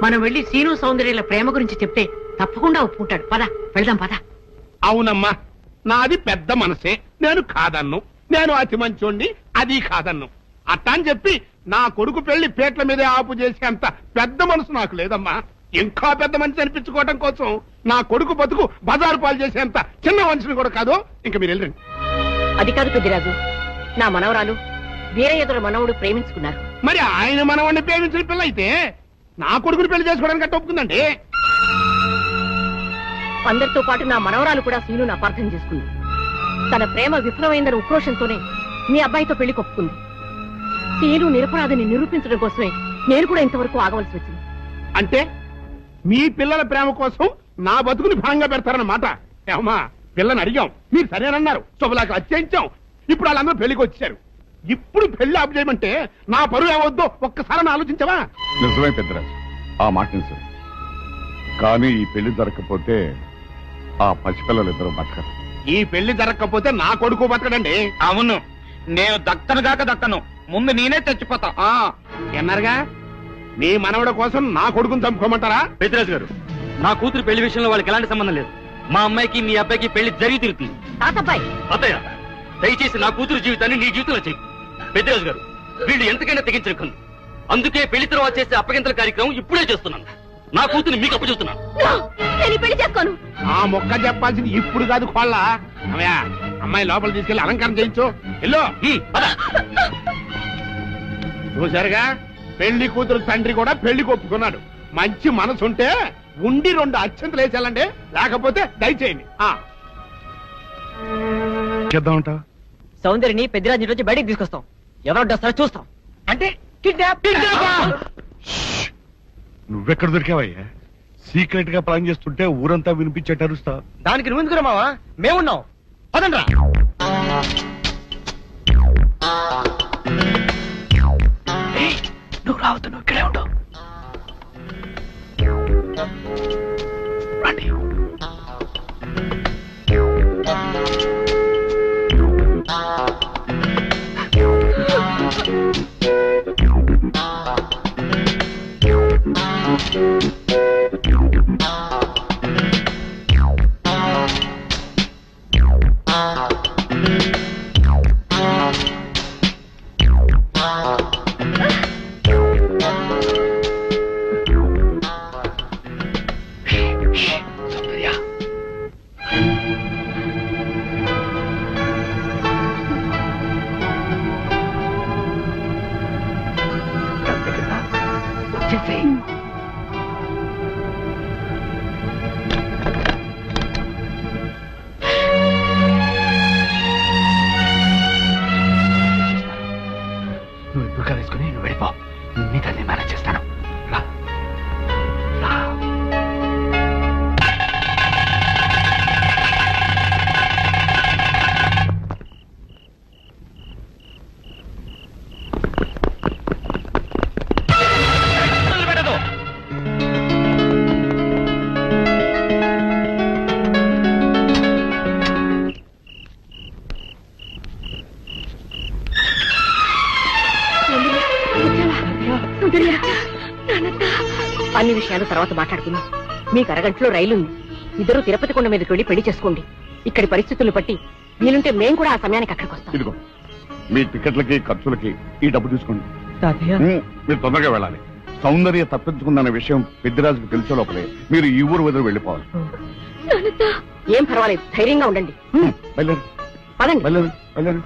మనం వెళ్లి సీను సౌందర్యాల ప్రేమ గురించి చెప్తే తప్పకుండా ఒప్పుకుంటాడు. పద వెళ్దాం పద. అవునమ్మా, నాది పెద్ద మనసే, నేను కాదన్ను. నేను అతి మంచోండి, అది కాదన్ను. అట్టా అని చెప్పి నా కొడుకు పెళ్లి పేట్ల మీదే ఆపు చేసేంత పెద్ద మనసు నాకు లేదమ్మా. ఇంకా పెద్ద మనిషి అనిపించుకోవడం కోసం నా కొడుకు బతుకు బజారు పాలు చేసేంత చిన్న మనిషిని కూడా కాదు. ఇంకా మీరు వెళ్ళండి. అది కాదు పెద్దిరాజు, నా మనవరాలు వీరయ్యదుల మనవుడు ప్రేమించుకున్నారు. మరి ఆయన మనవాడిని ప్రేమించిన పిల్ల అయితే నా కొడుకుని పెళ్లి చేసుకోవడానికి అట్ట ఒప్పుకుందండి. అందరితో పాటు నా మనవరాలు కూడా సీనును అపార్థం చేసుకుంది. తన ప్రేమ విఫలమైందన్న ఉక్రోషంతోనే మీ అబ్బాయితో పెళ్లి కొప్పుకుంది. సీను నిరపరాధిని నిరూపించడం కోసమే నేను కూడా ఇంతవరకు ఆగవలసి వచ్చింది. అంటే మీ పిల్లల ప్రేమ కోసం నా బతుకుని భాగంగా పెడతారన్నమాట. ఏమా, పిల్లని అడిగాం, మీరు సరేనన్నారు, శుభలాగా అత్యయించాం. ఇప్పుడు వాళ్ళందరూ పెళ్లికి వచ్చారు. ఇప్పుడు పెళ్లి ఆపు చేయమంటే నా పరువు ఏమవుద్దో ఒక్కసారి ఆలోచించవా? నిజమే పెద్దరాజు, ఆ మాట నిజమే. కానీ ఈ పెళ్లి జరగకపోతే ఆ పసిపిల్లలిద్దరూ బతకరు. ఈ పెళ్లి జరగకపోతే నా కొడుకు బతకడండి. అవును, నేను దక్కను, ముందు నేనే చచ్చిపోతా. ఎన్నారుగా మీ మనవడ కోసం నా కొడుకుని చంపుకోమంటారా? పెద్దరాజు గారు, నా కూతురు పెళ్లి విషయంలో వాళ్ళకి ఎలాంటి సంబంధం లేదు. మా అమ్మాయికి మీ అబ్బాయికి పెళ్లి జరిగి తిరుగుతుంది. తాతబ్బాయి, అత్తయ్య, దయచేసి నా కూతురు జీవితాన్ని నీ జీవితంలో చెయ్యి. పెద్దరాజు గారు, వీళ్ళు ఎంతకైనా తెగించిన కన్ను. అందుకే పెళ్లి తర్వాత చేసే అప్పగింతల కార్యక్రమం ఇప్పుడే చేస్తున్నాను. నా కూతురు మీకు అప్పచెప్తున్నాను. పెళ్లి చేసుకోను. ఆ మొక్క చెప్పాల్సింది ఇప్పుడు కాదు, కోళ్ళ. అమ్మయ్యా, అమ్మాయి లోపల తీసుకెళ్లి అలంకారం చేయించు. ఎల్లో చూశారుగా, పెళ్లి కూతురు తండ్రి కూడా పెళ్లి ఒప్పుకున్నాడు. మంచి మనసు ఉంటే ఉండి 2 అత్యంతలు వేసేయాలండి, లేకపోతే దయచేయండి. చేద్దామంట. సౌందర్యని పెద్దిరాజు నుంచి బయటకు తీసుకొస్తాం. ఎవరో సరే చూస్తాం. అంటే నువ్వెక్కడ దొరికావయ్యా? సీక్రెట్ గా ప్లాన్ చేస్తుంటే ఊరంతా వినిపించేట అరుస్తా. దానికి నువ్వు ఎందుకు మావా? మేమున్నాం, పదండ్రా. నువ్వు రావద్దు, నువ్వు ఇక్కడే ఉండవు. రండి. నువ్వు ఎదురుగా వేసుకుని నువ్వు వెళ్ళిపో. నీ తల్లి మేనేజ్ చేస్తాను. రా రా. అన్ని విషయాలు తర్వాత మాట్లాడుకుందాం. మీకు అరగంటలో రైలు ఉంది. ఇద్దరు తిరుపతి కొండ మీదకి వెళ్ళి పెళ్లి చేసుకోండి. ఇక్కడి పరిస్థితులు బట్టి వీలుంటే మేము కూడా ఆ సమయానికి అక్కడికి వస్తాం. ఇదిగో మీ టికెట్లకి ఖర్చులకి ఈ డబ్బు తీసుకోండి. మీరు తొందరగా వెళ్ళాలి. సౌందర్య తప్పించుకుందన్న విషయం పెద్దిరాజుకు తెలిసే లోపలే మీరు ఈ ఊరు వదిలి వెళ్ళిపోవాలి. ఏం పర్వాలేదు, ధైర్యంగా ఉండండి. వెళ్ళండి, పదండి. వెళ్ళండి, వెళ్ళండి.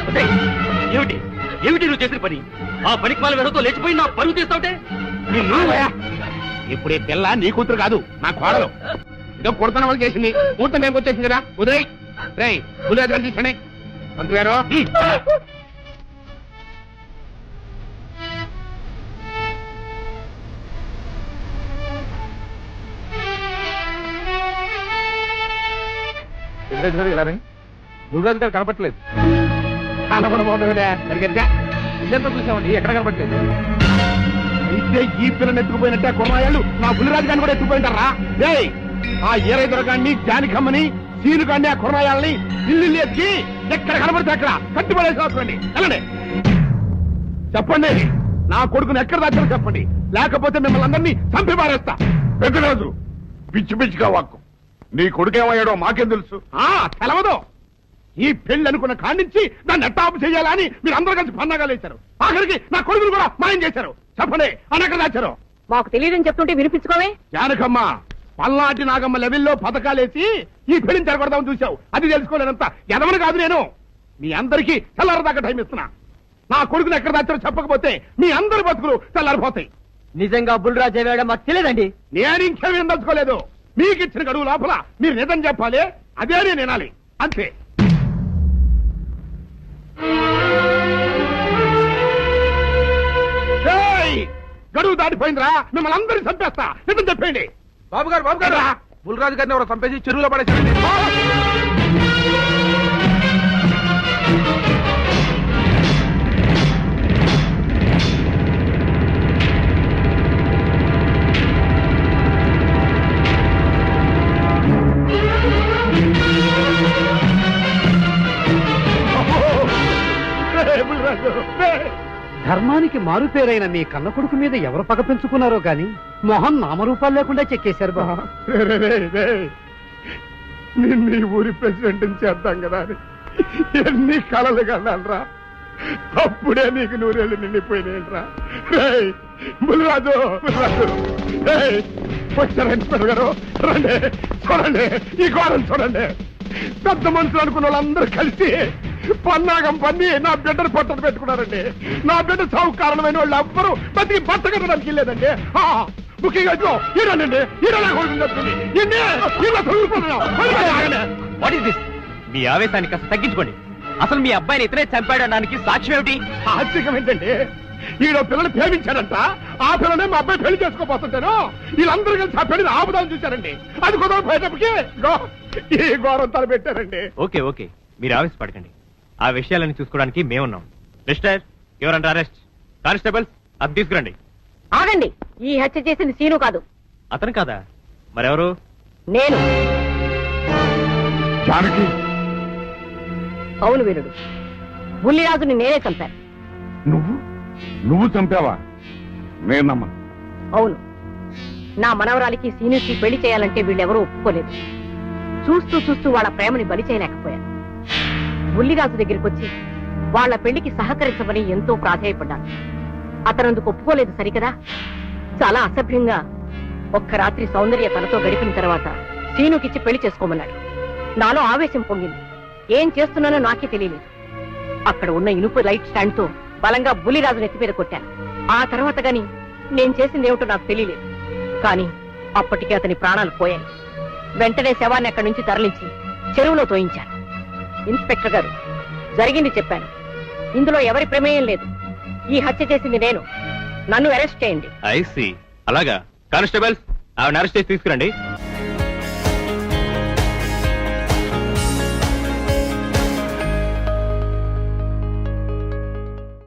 ఒసేయ్, ఏమిటి ఏమిటి నువ్వు చేసిన పని? ఆ పనికి మాల వెదతో లేచిపోయి నా పరువు తీస్తావుటే నిన్ను ఇప్పుడు ఈ పిల్ల నీ కూతురు కాదు నా కోడలు. ఇదో కొడుతున్న వాళ్ళు చేసింది కూతురు మేము వచ్చేసింది కదా ఉదయ్ రేయ్ గులేదని తీసండి పంతులు గారు. గురురాజు గారు కనపట్లేదు. కనపడబోతుందా సరిగ్గా ఇల్లంతా చూసామండి, ఎక్కడ కనపట్లేదు. అయితే ఈ పిల్లని ఎత్తుకుపోయినట్టే కుర్రాయాళ్ళు నా బుల్లిరాజు గారిని కూడా ఎత్తుకుపోయింటారా? రేయ్ ఆ ఏరైదురగాన్ని జానికమ్మని సీనుగాన్ని ఆ కుర్రాయాలని ఇల్లు ఎత్తి ఎక్కడ కనబడితే అక్కడ కట్టుబడేసి వస్తుంది. వెళ్ళండి చెప్పండి, నా కొడుకుని ఎక్కడ దాచారో చెప్పండి, లేకపోతే మిమ్మల్ని అందరినీ చంపి మారేస్తా. పెద్దరాజు పిచ్చి పిచ్చిగా వాక్కు. నీ కొడుకేమయ్యాడో మాకేం తెలుసు? తెలవదు. ఈ పెళ్లి అనుకున్న కాడి నుంచి దాన్ని ఎట్టాపు చేయాలని మీరు అందరూ కలిసి పన్నాగాలు వేశారు. ఆఖరికి నా కొడుకును కూడా మాయం చేశారు. చెప్పండి అని ఎక్కడ దాచారు? మాకు తెలియదని చెప్తుంటే వినిపించుకోవే. జానకమ్మ పల్నాటి నాగమ్మ లెవెల్లో పథకాలేసి ఈ పెళ్లిని జరగొడదామని చూశావు. అది తెలుసుకోలేనంత ఎదవని కాదు నేను. మీ అందరికీ తెల్లారదాకా టైం ఇస్తున్నా. నా కొడుకుని ఎక్కడ దాచారో చెప్పకపోతే మీ అందరి బతుకులు తెల్లారిపోతాయి. నిజంగా బుల్రాజు అయ్యాడో మాకు తెలియదండి. నేను ఇంకేమీ దలుచుకోలేదు. మీకు ఇచ్చిన గడువు లోపల మీరు నిజం చెప్పాలి, అదే నేను వినాలి, అంతే. గడువు దాటిపోయిందిరా, మిమ్మల్ని అందరినీ చంపేస్తా. నిజం చెప్పండి. బాబు గారు బుల్రాజు గారిని ఎవరో చంపేసి చెరువులో పడేసారండి. ధర్మానికి మారుపేరైన మీ కన్న కొడుకు మీద ఎవరు పగ పెంచుకున్నారో గాని మొహం నామరూపాలు లేకుండా చెక్కేశారు బాబా. నిన్ను ఈ ఊరి ప్రెసిడెంట్ చేద్దాం కదా అని ఎన్ని కలలు కన్నారా. అప్పుడే నీకు నూరేళ్ళు నిండిపోయినాయిరా. బుల్రాజు వచ్చారండి గారు, రండి చూడండి ఈ ఘోరం చూడండి. పెద్ద మనుషులు అనుకున్న వాళ్ళందరూ కలిసి పన్నాగం పన్ని నా బిడ్డను పట్టలు పెట్టుకున్నారండి. నా బిడ్డ సాగు కారణమైన వాళ్ళు ఎవ్వరూ బతికి బట్ట కట్టడానికి లేదండి. ముఖ్యంగా ఈడనండి మీ ఆవేశాన్ని కాస్త తగ్గించుకోండి. అసలు మీ అబ్బాయిని ఇతనే చంపాడడానికి సాక్ష్యం ఏమిటి? ఆశ్చర్యం ఏంటండి, ఈడో పిల్లని ప్రేమించాడంట. ఆ పిల్లనే మా అబ్బాయి పెళ్లి చేసుకోపోతుంటాను. వీళ్ళందరూ కలిసి ఆ పెళ్లిని ఆపుదాన్ని చూశారండి. అది కుదరపోయేటప్పటికి ఈ ఘోరం తలపెట్టారండి. ఓకే ఓకే, మీరు ఆవేశపడకండి. ఆ విషయాలను చూసుకోవడానికి మేమున్నాం. Mister your under arrest. Constables అది తీసుకురండి. ఆగండి, ఈ హత్య చేసింది సీను కాదు. అతను కాదా? మరెవరు? నేను. జానకి అవును వీరుడు, బుల్లిరాజుని నేనే చంపాను. నువ్వు చంపావా? నేను నమ్మను. అవును, నా మనవరాలికి సీనుకి పెళ్లి చేయాలంటే వీళ్ళెవరూ ఒప్పుకోలేదు. చూస్తూ చూస్తూ వాళ్ళ ప్రేమని బలి చేయలేకపోయాను. బుల్లిరాజు దగ్గరికి వచ్చి వాళ్ళ పెళ్లికి సహకరించమని ఎంతో ప్రాధాయపడ్డాను. అతనందుకు ఒప్పుకోలేదు సరికదా. చాలా అసభ్యంగా ఒక్క రాత్రి సౌందర్య తనతో గడిపిన తర్వాత సీనుకిచ్చి పెళ్లి చేసుకోమన్నాడు. నాలో ఆవేశం పొంగింది. ఏం చేస్తున్నానో నాకే తెలియలేదు. అక్కడ ఉన్న ఇనుపు లైట్ స్టాండ్ తో బలంగా బుల్లిరాజు నెత్తి మీద కొట్టాను. ఆ తర్వాత గాని నేను చేసిందేమిటో నాకు తెలియలేదు. కానీ అప్పటికే అతని ప్రాణాలు పోయాయి. వెంటనే శవాన్ని అక్కడి నుంచి తరలించి చెరువులో తోయించాను. ఇన్స్పెక్టర్ గారు, జరిగింది చెప్పాను. ఇందులో ఎవరి ప్రమేయం లేదు. ఈ హత్య చేసింది నేను. నన్ను అరెస్ట్ చేయండి. I see. అలాగా. కానిస్టేబుల్స్ ఆవిడ అరెస్ట్ చేసి తీసుకురండి.